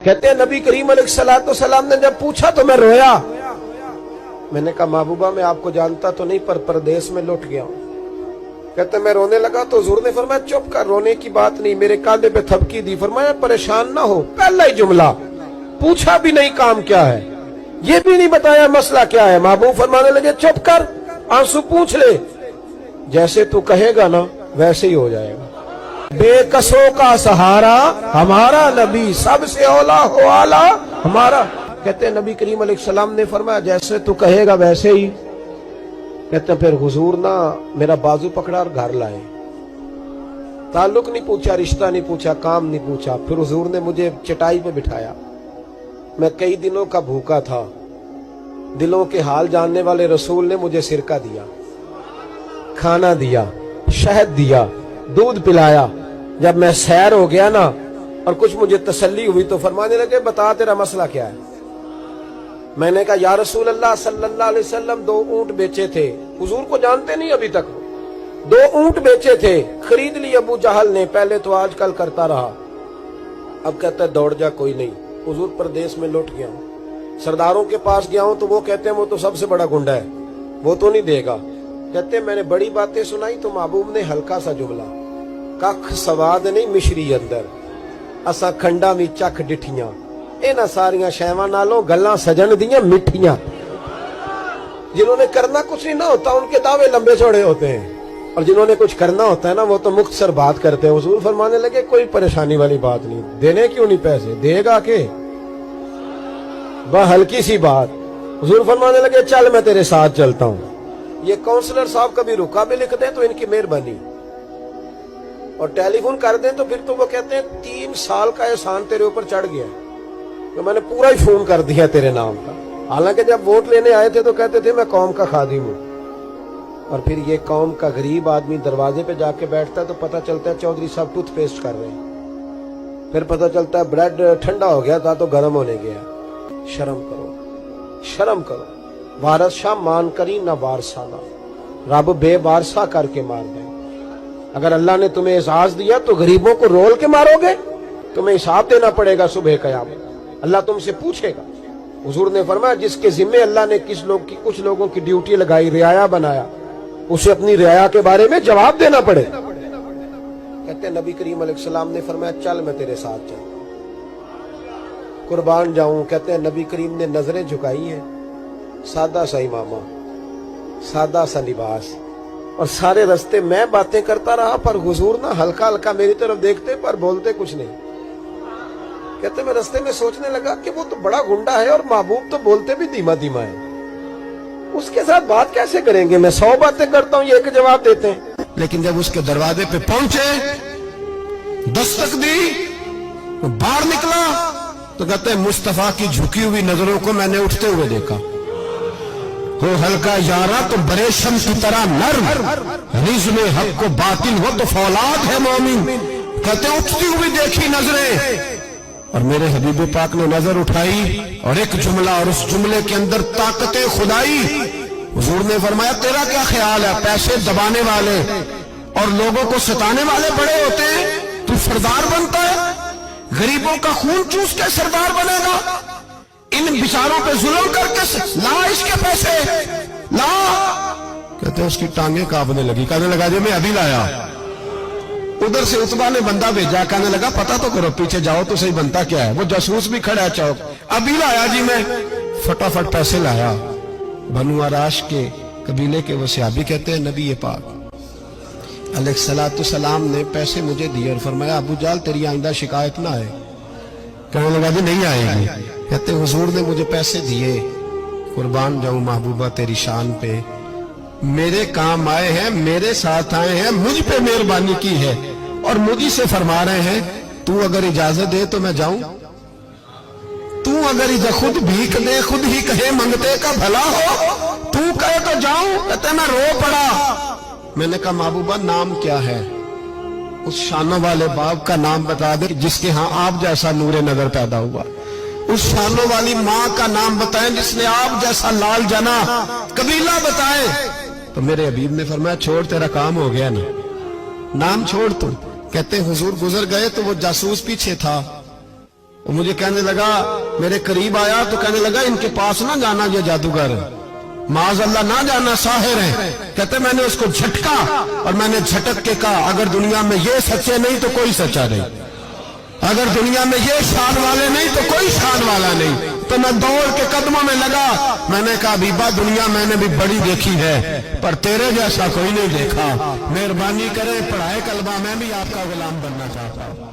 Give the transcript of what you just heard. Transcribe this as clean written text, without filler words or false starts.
कहते हैं नबी करीम अलैहिस्सलाम ने जब पूछा तो मैं रोया। मैंने कहा महबूबा मैं आपको जानता तो नहीं पर परदेश में लौट गया हूं। कहते मैं रोने लगा तो हुजूर ने फरमाया चुप कर, रोने की बात नहीं। मेरे कांधे पे थपकी दी, फरमाया परेशान ना हो। पहला ही जुमला, पूछा भी नहीं काम क्या है, ये भी नहीं बताया मसला क्या है। महबूब फरमाने लगे चुप कर, आंसू पूछ ले, जैसे तू कहेगा ना वैसे ही हो जाएगा। बेकसों का सहारा हमारा नबी, सबसे औला हो आला हमारा। कहते हैं नबी करीम अलैहिस्सलाम ने फरमाया जैसे तू कहेगा वैसे ही। कहते हैं फिर हुजूर ना मेरा बाजू पकड़ा और घर लाए। ताल्लुक नहीं पूछा, रिश्ता नहीं पूछा, काम नहीं पूछा। फिर हुजूर ने मुझे चटाई पे बिठाया। मैं कई दिनों का भूखा था। दिलों के हाल जानने वाले रसूल ने मुझे सिरका दिया, खाना दिया, शहद दिया, दूध पिलाया। जब मैं सैर हो गया ना और कुछ मुझे तसल्ली हुई तो फरमाने लगे बता तेरा मसला क्या है। मैंने कहा या रसूल अल्लाह सल्लल्लाहु अलैहि वसल्लम 2 ऊंट बेचे थे। हुजूर को जानते नहीं अभी तक। 2 ऊंट बेचे थे, खरीद ली अबू जहल ने। पहले तो आजकल करता रहा, अब कहता है दौड़ जा, कोई नहीं। हुजूर प्रदेश में लौट गया हूं, सरदारों के पास गया हूं तो वो कहते हैं वो तो सबसे बड़ा गुंडा है, वो तो नहीं देगा। कहते मैंने बड़ी बातें सुनाई तो महबूब ने हल्का सा जुमला, कख सवाद नहीं मिश्री अंदर, असा खंडा मी चख डिठियां, इन्हां सारियां शैवां नालों गल्लां सजन दियां मिठियां। जिन्होंने करना कुछ नहीं ना होता उनके दावे लंबे चौड़े होते हैं, और जिन्होंने कुछ करना होता है ना वो तो मुख्तसर बात करते हैं। हुजूर फरमाने लगे कोई परेशानी वाली बात नहीं, देने क्यों नहीं पैसे, देगा के वह हल्की सी बात। हुजूर फरमाने लगे चल मैं तेरे साथ चलता हूं। ये काउंसलर साहब कभी रुका भी लिख दें तो इनकी मेहरबानी, और टेलीफोन कर दें तो फिर तो वो कहते हैं 3 साल का एहसान तेरे ऊपर चढ़ गया, तो मैंने पूरा ही फोन कर दिया तेरे नाम का। हालांकि जब वोट लेने आए थे तो कहते थे मैं कौम का खादिम हूं, और फिर ये कौम का गरीब आदमी दरवाजे पे जाके बैठता है तो पता चलता है चौधरी साहब टूथपेस्ट कर रहे हैं, फिर पता चलता है ब्रेड ठंडा हो गया था तो गर्म होने गया। शर्म करो, शर्म करो। वारस शाह मान करी ना वारसाना, रब बेवारसा करके मार दे। अगर अल्लाह ने तुम्हें एजाज दिया तो गरीबों को रोल के मारोगे, तुम्हें हिसाब देना पड़ेगा सुबह कयामत, अल्लाह तुमसे पूछेगा। हुजूर ने फरमाया जिसके जिम्मे अल्लाह ने कुछ लोगों की ड्यूटी लगाई, रियाया बनाया, उसे अपनी रियाया के बारे में जवाब देना पड़े। कहते नबी करीम अलैहिस्सलाम ने फरमाया चल मैं तेरे साथ चल, कुर्बान जाऊं। कहते हैं नबी करीम ने नजरें झुकाई हैं, सादा सा इमामा, सादा सा लिबास, और सारे रास्ते मैं बातें करता रहा पर हुजूर ना हल्का हल्का मेरी तरफ देखते पर बोलते कुछ नहीं। कहते मैं रास्ते में सोचने लगा कि वो तो बड़ा गुंडा है और महबूब तो बोलते भी धीमा धीमा है, उसके साथ बात कैसे करेंगे। मैं 100 बातें करता हूं, ये एक जवाब देते हैं। लेकिन जब उसके दरवाजे पे पहुंचे, दस्तक दी, तो बाहर निकला तो कहते हैं मुस्तफा की झुकी हुई नजरों को मैंने उठते हुए देखा। हो हल्का यारा तो बड़े शम्स की तरह नर्म, रिज़्म हक को बातिल हो तो फौलाद है मोमिन। कहते उठती हुई देखी नजरें, और मेरे हबीब पाक ने नजर उठाई और एक जुमला, और उस जुमले के अंदर ताकत खुदाई। हुजूर ने फरमाया तेरा क्या ख्याल है, पैसे दबाने वाले और लोगों को सताने वाले बड़े होते हैं, तू सरदार बनता है, गरीबों का खून चूस के सरदार बनेगा, इन बिचारों पे जुल्म करके ला इसके पैसे ला। कहते उसकी टांगे कांपने लगी, कहने लगा जी मैं अभी लाया। उधर से उतबा ने बंदा भेजा, कहने लगा पता तो करो, पीछे जाओ तो सही बनता क्या है। वो जासूस भी खड़ा है चौक, अभी लाया जी मैं, फटाफट पैसे लाया। बनु आराश के कबीले के वो सहाबी कहते हैं नबी पाक अलैहिस्सलाम ने पैसे मुझे दिए और फरमाया अबू जाल तेरी आइंदा शिकायत ना आए। कहने लगा जी नहीं आएगी। कहते हुजूर ने मुझे पैसे दिए, कुर्बान जाऊं महबूबा तेरी शान पे, मेरे काम आए हैं, मेरे साथ आए हैं, मुझ पे मेहरबानी की है, और मुझी से फरमा रहे हैं तू अगर इजाजत दे तो मैं जाऊं, तू अगर खुद भीख दे, खुद ही कहे मंगते का भला हो, तू कहे तो जाऊं। कहते मैं रो पड़ा। मैंने कहा महबूबा नाम क्या है, उस शानों वाले बाप का नाम बता दे जिसके यहाँ आप जैसा नूरे नजर पैदा हुआ, उस शानों वाली माँ का नाम बताएं जिसने आप जैसा लाल जना, कबीला बताएं। तो मेरे हबीब ने फरमाया छोड़ तेरा काम हो गया ना, नाम छोड़ तू। कहते हुजूर गुजर गए तो वो जासूस पीछे था, وہ مجھے کہنے لگا، میرے قریب آیا تو کہنے لگا ان کے پاس نہ جانا یہ جادوگر، معاذ اللہ نہ جانا، ساحر ہیں۔ کہتے میں نے اس کو جھٹکا اور میں نے جھٹک کے کہا اگر دنیا میں یہ سچے نہیں تو کوئی سچا نہیں، اگر دنیا میں یہ شان والے نہیں تو کوئی شان والا نہیں۔ تو میں دوڑ کے قدموں میں لگا، میں نے کہا بیبا دنیا میں نے بھی بڑی دیکھی ہے پر تیرے جیسا کوئی نہیں دیکھا، مہربانی کرے پڑھائے کلمہ، میں بھی آپ کا غلام بننا چاہتا ہوں۔